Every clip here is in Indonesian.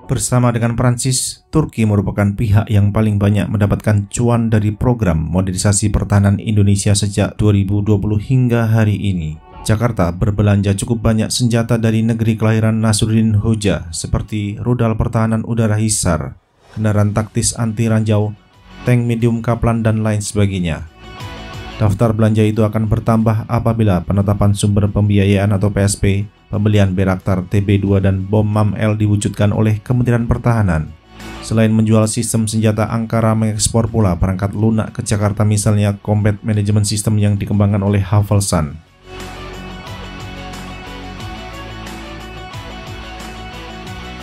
Bersama dengan Prancis, Turki merupakan pihak yang paling banyak mendapatkan cuan dari program modernisasi pertahanan Indonesia sejak 2020 hingga hari ini. Jakarta berbelanja cukup banyak senjata dari negeri kelahiran Nasruddin Hoja seperti rudal pertahanan udara HISAR, kendaraan taktis anti ranjau, tank medium Kaplan, dan lain sebagainya. Daftar belanja itu akan bertambah apabila penetapan sumber pembiayaan atau PSP, pembelian Bayraktar TB2 dan bom MAM-L diwujudkan oleh Kementerian Pertahanan. Selain menjual sistem senjata, Ankara mengekspor pula perangkat lunak ke Jakarta, misalnya Combat Management System yang dikembangkan oleh Havelsan.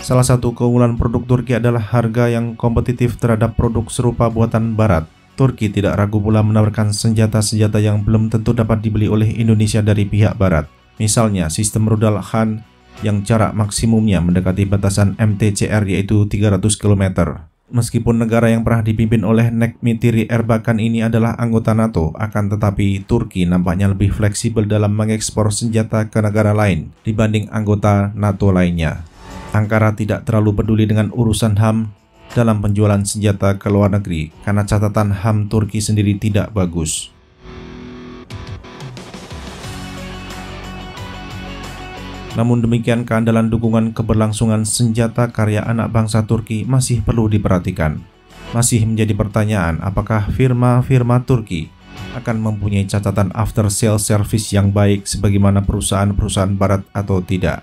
Salah satu keunggulan produk Turki adalah harga yang kompetitif terhadap produk serupa buatan Barat. Turki tidak ragu pula menawarkan senjata-senjata yang belum tentu dapat dibeli oleh Indonesia dari pihak Barat. Misalnya sistem rudal Han yang jarak maksimumnya mendekati batasan MTCR yaitu 300 km. Meskipun negara yang pernah dipimpin oleh Necmetiri Erbakan ini adalah anggota NATO, akan tetapi Turki nampaknya lebih fleksibel dalam mengekspor senjata ke negara lain dibanding anggota NATO lainnya. Ankara tidak terlalu peduli dengan urusan HAM dalam penjualan senjata ke luar negeri karena catatan HAM Turki sendiri tidak bagus. Namun demikian, keandalan dukungan keberlangsungan senjata karya anak bangsa Turki masih perlu diperhatikan. Masih menjadi pertanyaan apakah firma-firma Turki akan mempunyai catatan after sale service yang baik sebagaimana perusahaan-perusahaan Barat atau tidak.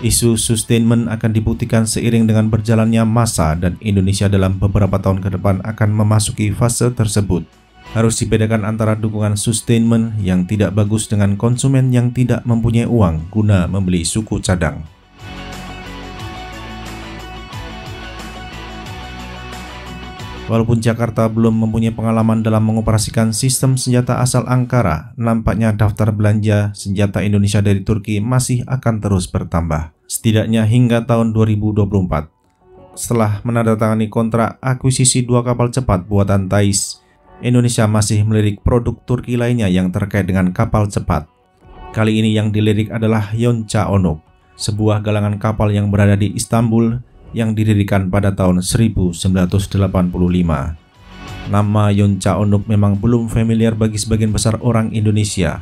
Isu sustainment akan dibuktikan seiring dengan berjalannya masa dan Indonesia dalam beberapa tahun ke depan akan memasuki fase tersebut. Harus dibedakan antara dukungan sustainment yang tidak bagus dengan konsumen yang tidak mempunyai uang guna membeli suku cadang. Walaupun Jakarta belum mempunyai pengalaman dalam mengoperasikan sistem senjata asal Ankara, nampaknya daftar belanja senjata Indonesia dari Turki masih akan terus bertambah, setidaknya hingga tahun 2024. Setelah menandatangani kontrak akuisisi 2 kapal cepat buatan Thais, Indonesia masih melirik produk Turki lainnya yang terkait dengan kapal cepat. Kali ini yang dilirik adalah Yonca Onuk, sebuah galangan kapal yang berada di Istanbul yang didirikan pada tahun 1985. Nama Yonca Onuk memang belum familiar bagi sebagian besar orang Indonesia,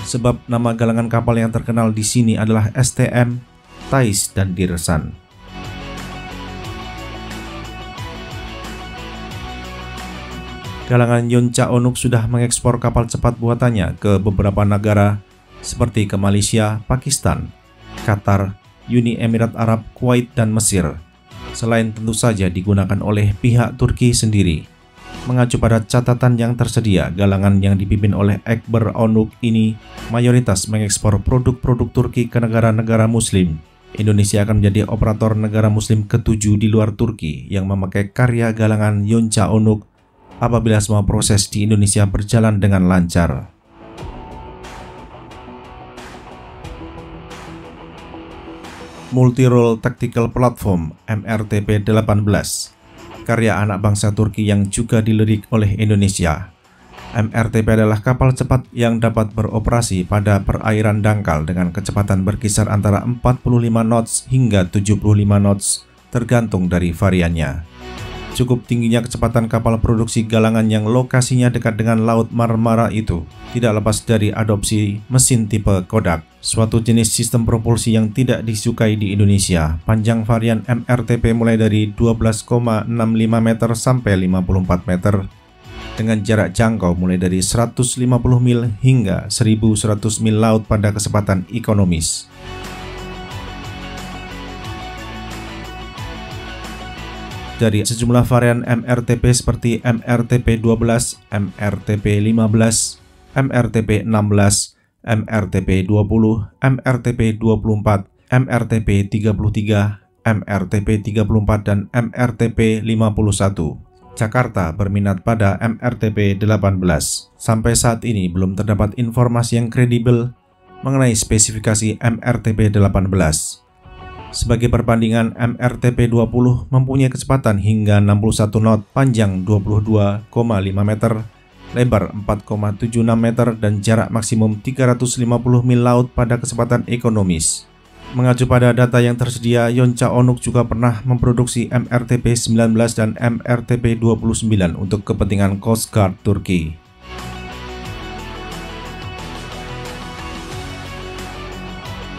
sebab nama galangan kapal yang terkenal di sini adalah STM, Thais, dan Dirsan. Galangan Yonca Onuk sudah mengekspor kapal cepat buatannya ke beberapa negara seperti ke Malaysia, Pakistan, Qatar, Uni Emirat Arab, Kuwait, dan Mesir. Selain tentu saja digunakan oleh pihak Turki sendiri. Mengacu pada catatan yang tersedia, galangan yang dipimpin oleh Ekber Onuk ini mayoritas mengekspor produk-produk Turki ke negara-negara Muslim. Indonesia akan menjadi operator negara Muslim ke-7 di luar Turki yang memakai karya galangan Yonca Onuk apabila semua proses di Indonesia berjalan dengan lancar. Multi-Role Tactical Platform MRTP-18, karya anak bangsa Turki yang juga dilirik oleh Indonesia. MRTP adalah kapal cepat yang dapat beroperasi pada perairan dangkal dengan kecepatan berkisar antara 45 knots hingga 75 knots tergantung dari variannya. Cukup tingginya kecepatan kapal produksi galangan yang lokasinya dekat dengan Laut Marmara itu tidak lepas dari adopsi mesin tipe Kodak, suatu jenis sistem propulsi yang tidak disukai di Indonesia. Panjang varian MRTP mulai dari 12,65 meter sampai 54 meter, dengan jarak jangkau mulai dari 150 mil hingga 1100 mil laut pada kecepatan ekonomis. Dari sejumlah varian MRTP seperti MRTP-12, MRTP-15, MRTP-16, MRTP-20, MRTP-24, MRTP-33, MRTP-34, dan MRTP-51. Jakarta berminat pada MRTP-18. Sampai saat ini belum terdapat informasi yang kredibel mengenai spesifikasi MRTP-18. Sebagai perbandingan, MRTP-20 mempunyai kecepatan hingga 61 knot, panjang 22,5 meter, lebar 4,76 meter, dan jarak maksimum 350 mil laut pada kecepatan ekonomis. Mengacu pada data yang tersedia, Yonca Onuk juga pernah memproduksi MRTP-19 dan MRTP-29 untuk kepentingan Coast Guard Turki.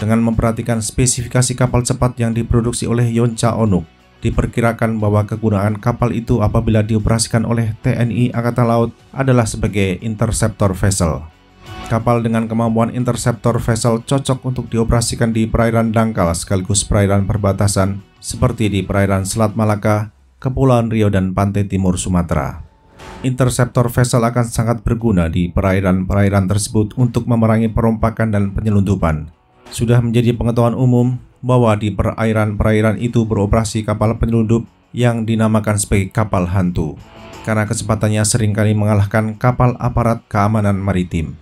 Dengan memperhatikan spesifikasi kapal cepat yang diproduksi oleh Yonca Onuk, diperkirakan bahwa kegunaan kapal itu apabila dioperasikan oleh TNI Angkatan Laut adalah sebagai interceptor vessel. Kapal dengan kemampuan interceptor vessel cocok untuk dioperasikan di perairan dangkal sekaligus perairan perbatasan seperti di perairan Selat Malaka, Kepulauan Riau, dan pantai timur Sumatera. Interceptor vessel akan sangat berguna di perairan-perairan tersebut untuk memerangi perompakan dan penyelundupan. Sudah menjadi pengetahuan umum bahwa di perairan-perairan itu beroperasi kapal penyelundup yang dinamakan sebagai kapal hantu, karena kecepatannya seringkali mengalahkan kapal aparat keamanan maritim.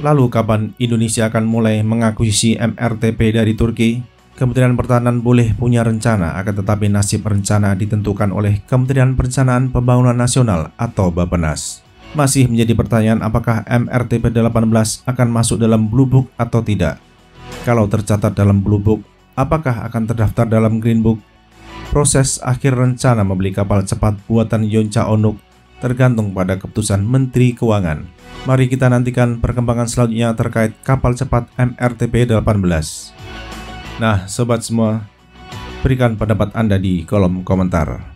Lalu kapan Indonesia akan mulai mengakuisisi MRTP dari Turki? Kementerian Pertahanan boleh punya rencana, akan tetapi nasib rencana ditentukan oleh Kementerian Perencanaan Pembangunan Nasional atau Bappenas. Masih menjadi pertanyaan apakah MRTP-18 akan masuk dalam Blue Book atau tidak. Kalau tercatat dalam Blue Book, apakah akan terdaftar dalam Green Book? Proses akhir rencana membeli kapal cepat buatan Yonca Onuk tergantung pada keputusan Menteri Keuangan. Mari kita nantikan perkembangan selanjutnya terkait kapal cepat MRTP-18. Nah, sobat semua, berikan pendapat Anda di kolom komentar.